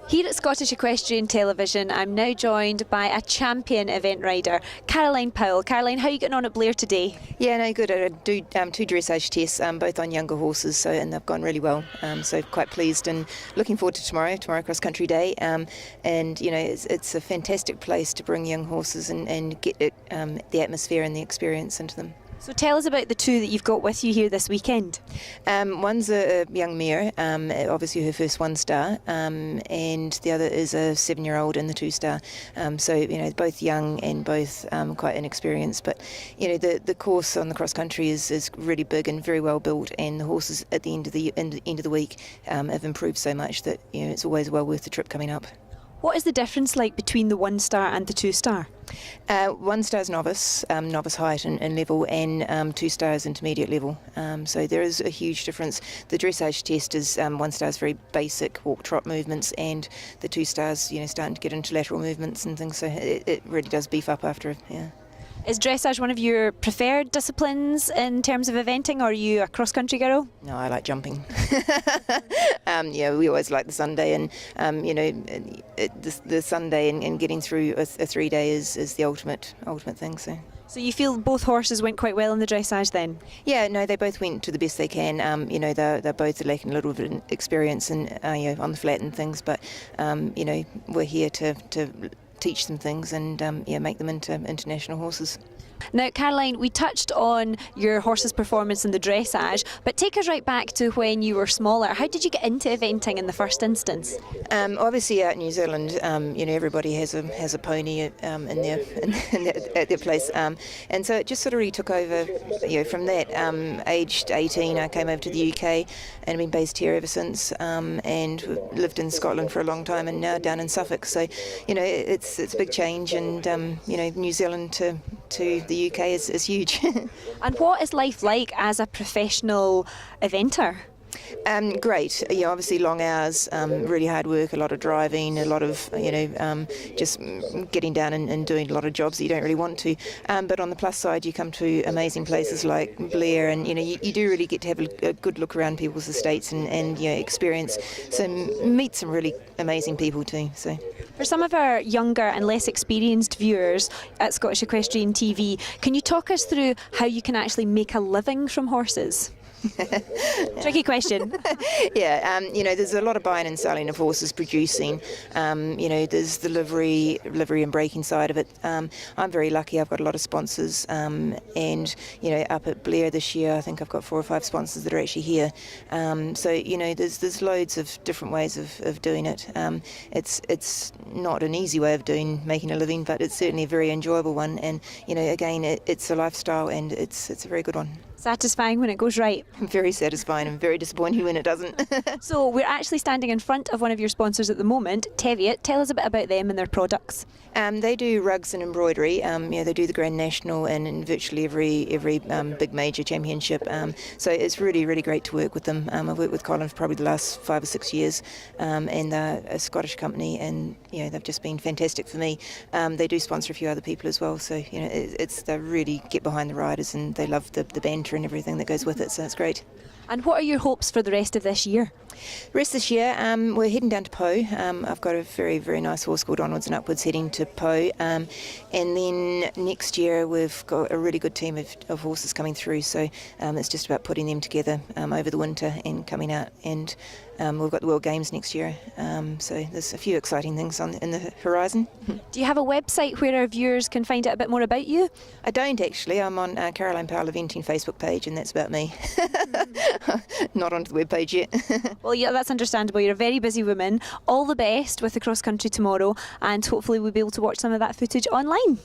Here at Scottish Equestrian Television, I'm now joined by a champion event rider, Caroline Powell. Caroline, how are you getting on at Blair today? Yeah, no, good. I do two dressage tests, both on younger horses, and they've gone really well. So quite pleased and looking forward to tomorrow cross country day. And you know, it's a fantastic place to bring young horses and get the atmosphere and the experience into them. So tell us about the two that you've got with you here this weekend. One's a young mare, obviously her first 1-star, and the other is a 7-year-old in the 2-star. So you know, both young and both quite inexperienced. But you know, the course on the cross country is really big and very well built, and the horses at the end of the week have improved so much that you know it's always well worth the trip coming up. What is the difference like between the 1-star and the 2-star? 1-star is novice height and level, and 2-star is intermediate level. So there is a huge difference. The dressage test is 1-star is very basic walk trot movements, and the 2-stars, you know, starting to get into lateral movements and things. So it really does beef up after it. Yeah. Is dressage one of your preferred disciplines in terms of eventing, or are you a cross-country girl? No, I like jumping. Yeah, we always like the Sunday, and you know, the Sunday and getting through a 3-day is the ultimate thing. So you feel both horses went quite well in the dressage then? Yeah, no, they both went to the best they can. You know, they're both lacking a little bit of experience and you know, on the flat and things, but you know, we're here to teach them things and yeah, make them into international horses. Now, Caroline, we touched on your horse's performance in the dressage, but take us right back to when you were smaller. How did you get into eventing in the first instance? Obviously, out in New Zealand, you know, everybody has a pony at their place, and so it just sort of really took over. You know, from that, aged 18, I came over to the UK and been based here ever since, and lived in Scotland for a long time, and now down in Suffolk. So, you know, it's a big change, and you know, New Zealand to the UK is huge. And what is life like as a professional eventer? Great. You know, obviously long hours, really hard work, a lot of driving, a lot of, you know, just getting down and doing a lot of jobs that you don't really want to. But on the plus side, you come to amazing places like Blair, and you know, you do really get to have a good look around people's estates and you know, experience meet some really amazing people too. So. For some of our younger and less experienced viewers at Scottish Equestrian TV, can you talk us through how you can actually make a living from horses? Tricky question. Yeah, you know, there's a lot of buying and selling of horses, producing. You know, there's the livery and breaking side of it. I'm very lucky. I've got a lot of sponsors, and you know, up at Blair this year, I think I've got 4 or 5 sponsors that are actually here. So you know, there's loads of different ways of doing it. It's not an easy way of making a living, but it's certainly a very enjoyable one. And you know, again, it's a lifestyle, and it's a very good one. Satisfying when it goes right. Very satisfying and very disappointing when it doesn't. So we're actually standing in front of one of your sponsors at the moment, Teviot. Tell us a bit about them and their products. They do rugs and embroidery. Yeah, they do the Grand National and in virtually every big major championship. So it's really great to work with them. I've worked with Colin for probably the last 5 or 6 years, and they're a Scottish company, and you know, they've just been fantastic for me. They do sponsor a few other people as well. So you know, they really get behind the riders, and they love the banter and everything that goes with it. So it's great. And what are your hopes for the rest of this year? The rest of this year, we're heading down to Powell. I've got a very nice horse called Onwards and Upwards heading to Powell. And then next year we've got a really good team of horses coming through. So it's just about putting them together over the winter and coming out. And we've got the World Games next year. So there's a few exciting things in the horizon. Do you have a website where our viewers can find out a bit more about you? I don't actually. I'm on Caroline Powell Eventing Facebook page, and that's about me. Not onto the webpage yet. Well, yeah, that's understandable. You're a very busy woman. All the best with the cross country tomorrow, and hopefully we'll be able to watch some of that footage online.